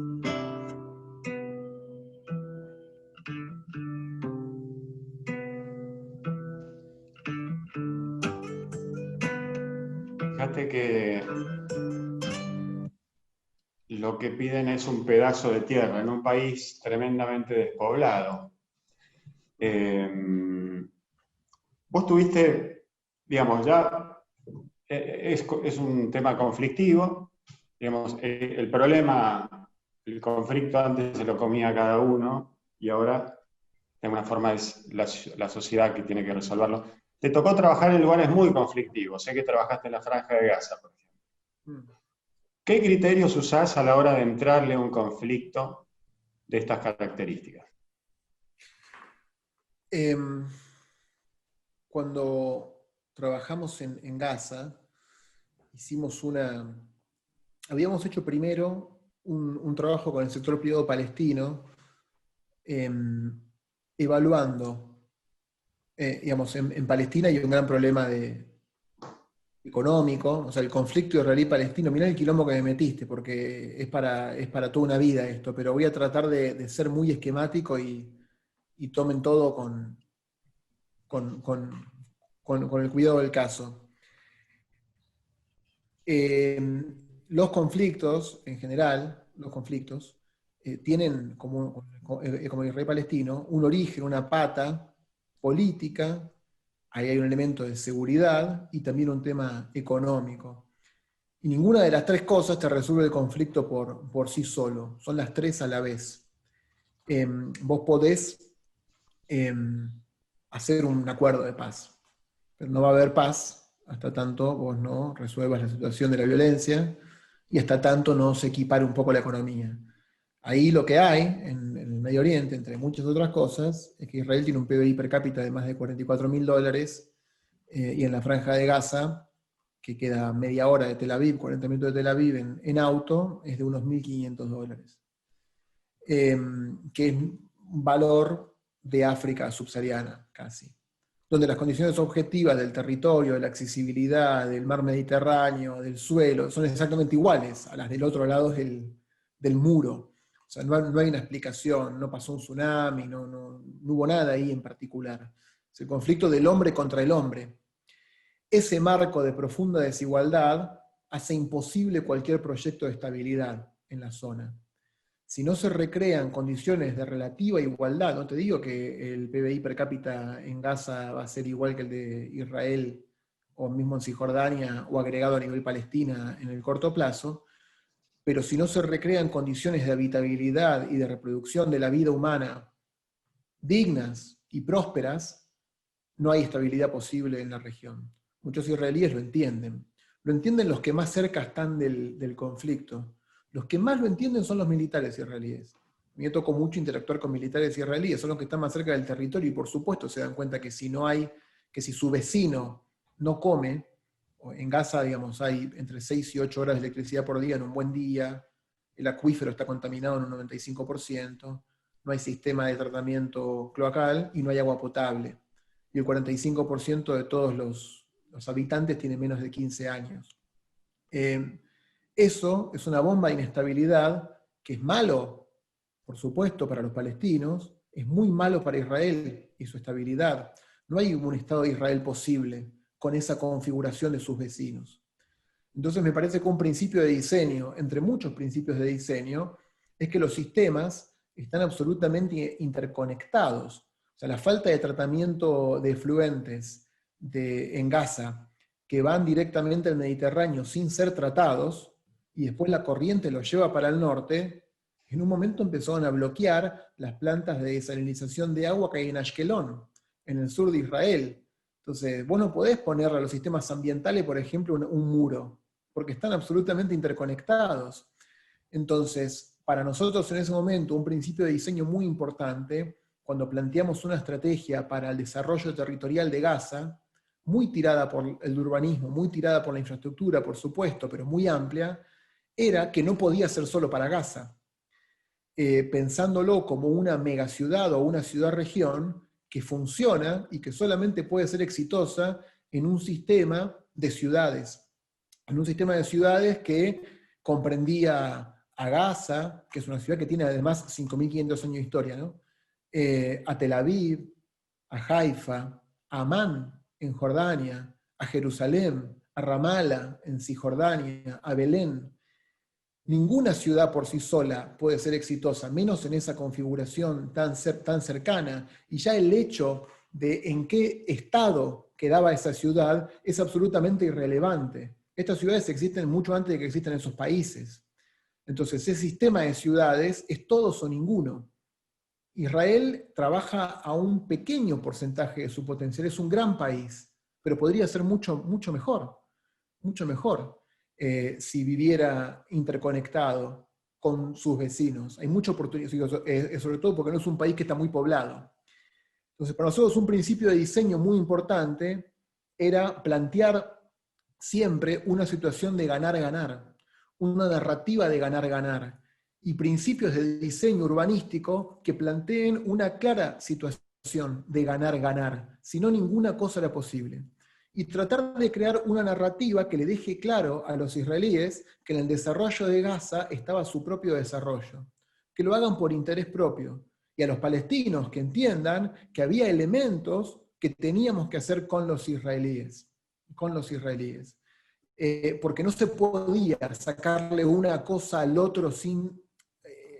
A: Fíjate que lo que piden es un pedazo de tierra en un país tremendamente despoblado. Vos tuviste, digamos, ya es un tema conflictivo, digamos, el problema, el conflicto antes se lo comía cada uno y ahora de alguna forma es la sociedad que tiene que resolverlo. Te tocó trabajar en lugares muy conflictivos, sé que trabajaste en la Franja de Gaza, por ejemplo. ¿Qué criterios usás a la hora de entrarle a un conflicto de estas características?
C: Cuando trabajamos en Gaza, habíamos hecho primero un trabajo con el sector privado palestino, evaluando, digamos, en Palestina hay un gran problema económico, o sea, el conflicto israelí-palestino. Mirá el quilombo que me metiste, porque es para toda una vida esto, pero voy a tratar de ser muy esquemático y tomen todo con el cuidado del caso. Los conflictos, en general, tienen, como el Israel palestino, un origen, una pata política. Ahí hay un elemento de seguridad y también un tema económico. Y ninguna de las tres cosas te resuelve el conflicto por sí solo. Son las tres a la vez. Vos podés hacer un acuerdo de paz, pero no va a haber paz hasta tanto vos no resuelvas la situación de la violencia y hasta tanto no se equipare un poco la economía. Ahí lo que hay en el Medio Oriente, entre muchas otras cosas, es que Israel tiene un PBI per cápita de más de $44.000 y en la Franja de Gaza que queda media hora de Tel Aviv, 40 minutos de Tel Aviv en auto, es de unos $1.500. Que es un valor de África subsahariana, casi. Donde las condiciones objetivas del territorio, de la accesibilidad, del mar Mediterráneo, del suelo, son exactamente iguales a las del otro lado del muro. O sea, no hay una explicación, no pasó un tsunami, no hubo nada ahí en particular. Es el conflicto del hombre contra el hombre. Ese marco de profunda desigualdad hace imposible cualquier proyecto de estabilidad en la zona. Si no se recrean condiciones de relativa igualdad, no te digo que el PBI per cápita en Gaza va a ser igual que el de Israel, o mismo en Cisjordania, o agregado a nivel Palestina en el corto plazo, pero si no se recrean condiciones de habitabilidad y de reproducción de la vida humana dignas y prósperas, no hay estabilidad posible en la región. Muchos israelíes lo entienden. Lo entienden los que más cerca están del conflicto. Los que más lo entienden son los militares israelíes. Me tocó mucho interactuar con militares israelíes, son los que están más cerca del territorio y por supuesto se dan cuenta que si su vecino no come, en Gaza, digamos, hay entre 6 y 8 horas de electricidad por día en un buen día, el acuífero está contaminado en un 95%, no hay sistema de tratamiento cloacal y no hay agua potable. Y el 45% de todos los habitantes tiene menos de 15 años. Eso es una bomba de inestabilidad que es malo, por supuesto, para los palestinos, es muy malo para Israel y su estabilidad. No hay un Estado de Israel posible con esa configuración de sus vecinos. Entonces me parece que un principio de diseño, entre muchos principios de diseño, es que los sistemas están absolutamente interconectados. O sea, la falta de tratamiento de efluentes en Gaza, que van directamente al Mediterráneo sin ser tratados, y después la corriente los lleva para el norte, en un momento empezaron a bloquear las plantas de desalinización de agua que hay en Ashkelon, en el sur de Israel. Entonces, vos no podés ponerle a los sistemas ambientales, por ejemplo, un muro, porque están absolutamente interconectados. Entonces, para nosotros en ese momento, un principio de diseño muy importante, cuando planteamos una estrategia para el desarrollo territorial de Gaza, muy tirada por el urbanismo, muy tirada por la infraestructura, por supuesto, pero muy amplia, era que no podía ser solo para Gaza, pensándolo como una megaciudad o una ciudad-región que funciona y que solamente puede ser exitosa en un sistema de ciudades. En un sistema de ciudades que comprendía a Gaza, que es una ciudad que tiene además 5.500 años de historia, ¿no? A Tel Aviv, a Haifa, a Amán en Jordania, a Jerusalén, a Ramallah en Cisjordania, a Belén. Ninguna ciudad por sí sola puede ser exitosa, menos en esa configuración tan cercana, y ya el hecho de en qué estado quedaba esa ciudad es absolutamente irrelevante. Estas ciudades existen mucho antes de que existan esos países. Entonces, ese sistema de ciudades es todos o ninguno. Israel trabaja a un pequeño porcentaje de su potencial, es un gran país, pero podría ser mucho, mucho mejor, si viviera interconectado con sus vecinos. Hay mucha oportunidad, sobre todo porque no es un país que está muy poblado. Entonces, para nosotros un principio de diseño muy importante era plantear siempre una situación de ganar-ganar, una narrativa de ganar-ganar, y principios de diseño urbanístico que planteen una clara situación de ganar-ganar, si no ninguna cosa era posible. Y tratar de crear una narrativa que le deje claro a los israelíes que en el desarrollo de Gaza estaba su propio desarrollo, que lo hagan por interés propio, y a los palestinos que entiendan que había elementos que teníamos que hacer con los israelíes, porque no se podía sacarle una cosa al otro sin...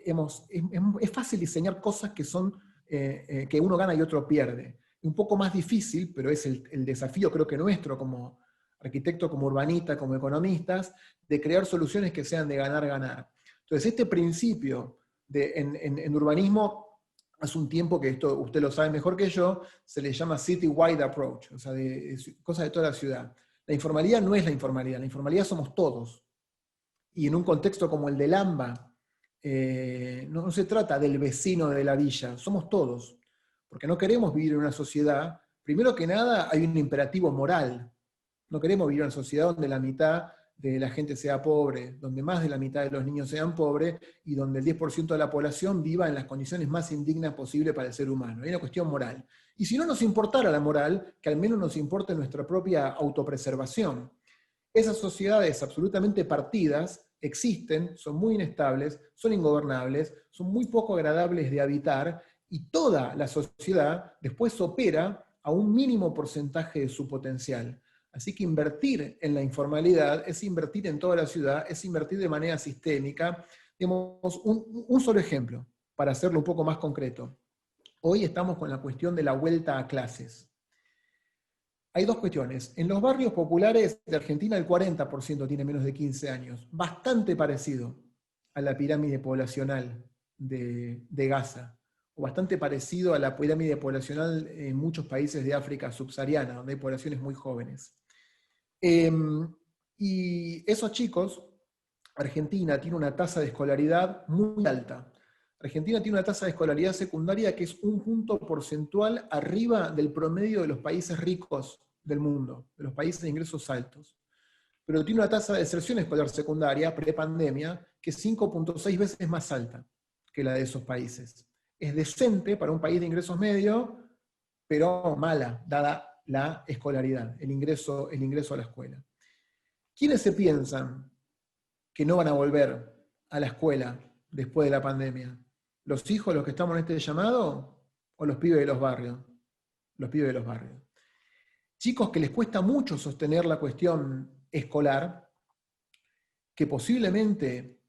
C: es fácil diseñar cosas que son que uno gana y otro pierde. Un poco más difícil, pero es el desafío creo que nuestro como arquitectos, como urbanistas, como economistas, de crear soluciones que sean de ganar-ganar. Entonces este principio en urbanismo, hace un tiempo que esto usted lo sabe mejor que yo, se le llama city-wide approach, o sea, cosas de toda la ciudad. La informalidad no es la informalidad somos todos. Y en un contexto como el del AMBA, no se trata del vecino de la villa, somos todos. Porque no queremos vivir en una sociedad, primero que nada hay un imperativo moral. No queremos vivir en una sociedad donde la mitad de la gente sea pobre, donde más de la mitad de los niños sean pobres y donde el 10% de la población viva en las condiciones más indignas posibles para el ser humano. Hay una cuestión moral. Y si no nos importara la moral, que al menos nos importe nuestra propia autopreservación. Esas sociedades absolutamente partidas existen, son muy inestables, son ingobernables, son muy poco agradables de habitar, y toda la sociedad después opera a un mínimo porcentaje de su potencial. Así que invertir en la informalidad es invertir en toda la ciudad, es invertir de manera sistémica. Digamos, un solo ejemplo, para hacerlo un poco más concreto. Hoy estamos con la cuestión de la vuelta a clases. Hay dos cuestiones. En los barrios populares de Argentina el 40% tiene menos de 15 años, bastante parecido a la pirámide poblacional de Gaza, o bastante parecido a la pirámide poblacional en muchos países de África subsahariana, donde hay poblaciones muy jóvenes. Y esos chicos, Argentina tiene una tasa de escolaridad muy alta. Argentina tiene una tasa de escolaridad secundaria que es un punto porcentual arriba del promedio de los países ricos del mundo, de los países de ingresos altos. Pero tiene una tasa de deserción escolar secundaria, prepandemia, que es 5.6 veces más alta que la de esos países. Es decente para un país de ingresos medios, pero mala, dada la escolaridad, el ingreso a la escuela. ¿Quiénes se piensan que no van a volver a la escuela después de la pandemia? ¿Los hijos, los que estamos en este llamado, o los pibes de los barrios? Los pibes de los barrios. Chicos que les cuesta mucho sostener la cuestión escolar, que posiblemente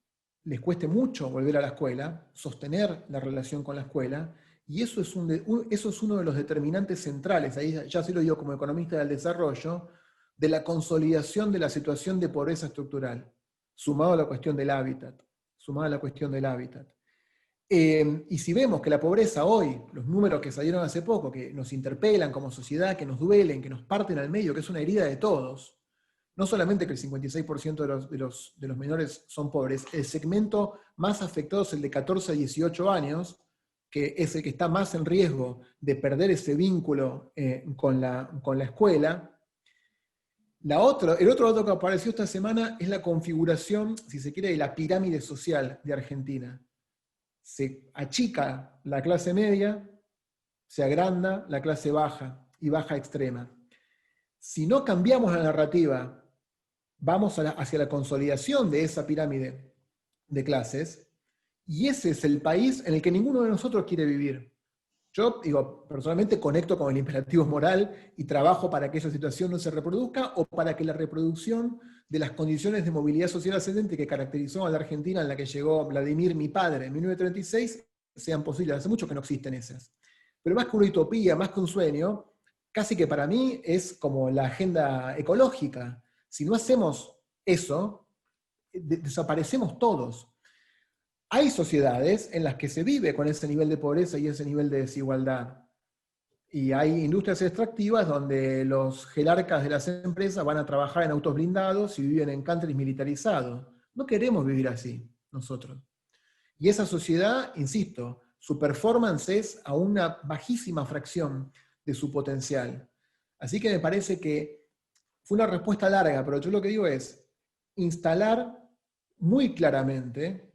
C: les cueste mucho volver a la escuela, sostener la relación con la escuela, y eso es uno de los determinantes centrales, ahí ya sí lo digo como economista del desarrollo, de la consolidación de la situación de pobreza estructural, sumado a la cuestión del hábitat. Y si vemos que la pobreza hoy, los números que salieron hace poco, que nos interpelan como sociedad, que nos duelen, que nos parten al medio, que es una herida de todos, no solamente que el 56% de los menores son pobres, el segmento más afectado es el de 14 a 18 años, que es el que está más en riesgo de perder ese vínculo con la escuela. El otro dato que apareció esta semana es la configuración, si se quiere, de la pirámide social de Argentina. Se achica la clase media, se agranda la clase baja y baja extrema. Si no cambiamos la narrativa, vamos hacia la consolidación de esa pirámide de clases, y ese es el país en el que ninguno de nosotros quiere vivir. Yo, personalmente conecto con el imperativo moral y trabajo para que esa situación no se reproduzca, o para que la reproducción de las condiciones de movilidad social ascendente que caracterizó a la Argentina en la que llegó Vladimir, mi padre, en 1936, sean posibles. Hace mucho que no existen esas. Pero más que una utopía, más que un sueño, casi que para mí es como la agenda ecológica. Si no hacemos eso, desaparecemos todos. Hay sociedades en las que se vive con ese nivel de pobreza y ese nivel de desigualdad. Y hay industrias extractivas donde los jerarcas de las empresas van a trabajar en autos blindados y viven en countries militarizados. No queremos vivir así, nosotros. Y esa sociedad, insisto, su performance es a una bajísima fracción de su potencial. Así que me parece que fue una respuesta larga, pero yo lo que digo es instalar muy claramente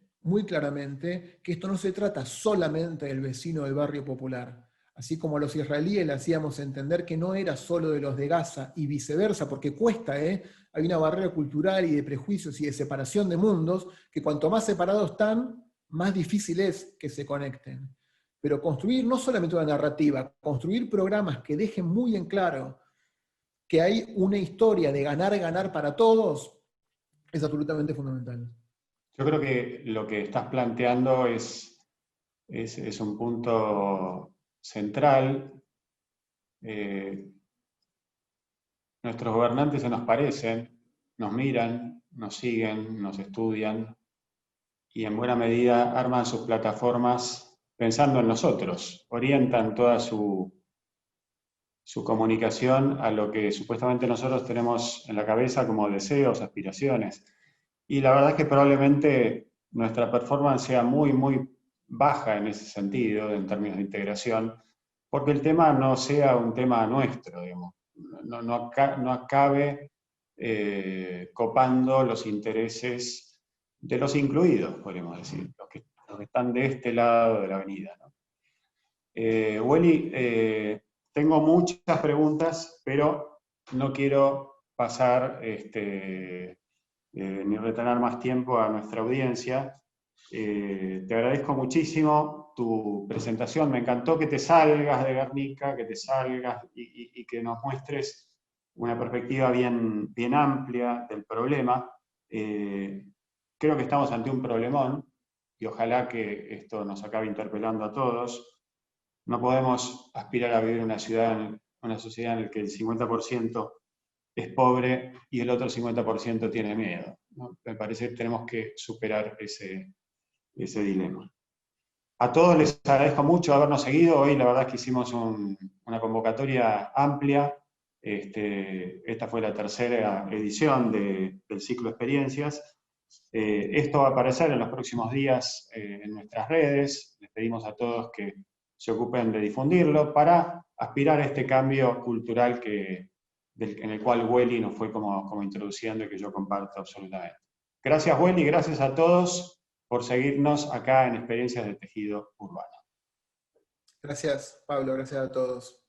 C: que esto no se trata solamente del vecino del barrio popular. Así como a los israelíes le hacíamos entender que no era solo de los de Gaza y viceversa, porque cuesta, hay una barrera cultural y de prejuicios y de separación de mundos, que cuanto más separados están, más difícil es que se conecten. Pero construir no solamente una narrativa, construir programas que dejen muy en claro que hay una historia de ganar para todos, es absolutamente fundamental.
A: Yo creo que lo que estás planteando es un punto central. Nuestros gobernantes se nos parecen, nos miran, nos siguen, nos estudian y en buena medida arman sus plataformas pensando en nosotros, orientan toda su comunicación a lo que supuestamente nosotros tenemos en la cabeza como deseos, aspiraciones. Y la verdad es que probablemente nuestra performance sea muy, muy baja en ese sentido, en términos de integración, porque el tema no sea un tema nuestro, digamos. No acabe copando los intereses de los incluidos, podríamos decir, los que están de este lado de la avenida, ¿no? Welly, tengo muchas preguntas, pero no quiero pasar ni retener más tiempo a nuestra audiencia. Te agradezco muchísimo tu presentación, me encantó que te salgas de Guernica, que te salgas y que nos muestres una perspectiva bien amplia del problema. Creo que estamos ante un problemón y ojalá que esto nos acabe interpelando a todos. No podemos aspirar a vivir en una sociedad en la que el 50% es pobre y el otro 50% tiene miedo, ¿no? Me parece que tenemos que superar ese dilema. A todos les agradezco mucho habernos seguido. Hoy la verdad es que hicimos una convocatoria amplia. Esta fue la tercera edición del ciclo Experiencias. Esto va a aparecer en los próximos días en nuestras redes. Les pedimos a todos que se ocupen de difundirlo para aspirar a este cambio cultural en el cual Welly nos fue como introduciendo y que yo comparto absolutamente. Gracias, Welly, gracias a todos por seguirnos acá en Experiencias de Tejido Urbano.
C: Gracias, Pablo, gracias a todos.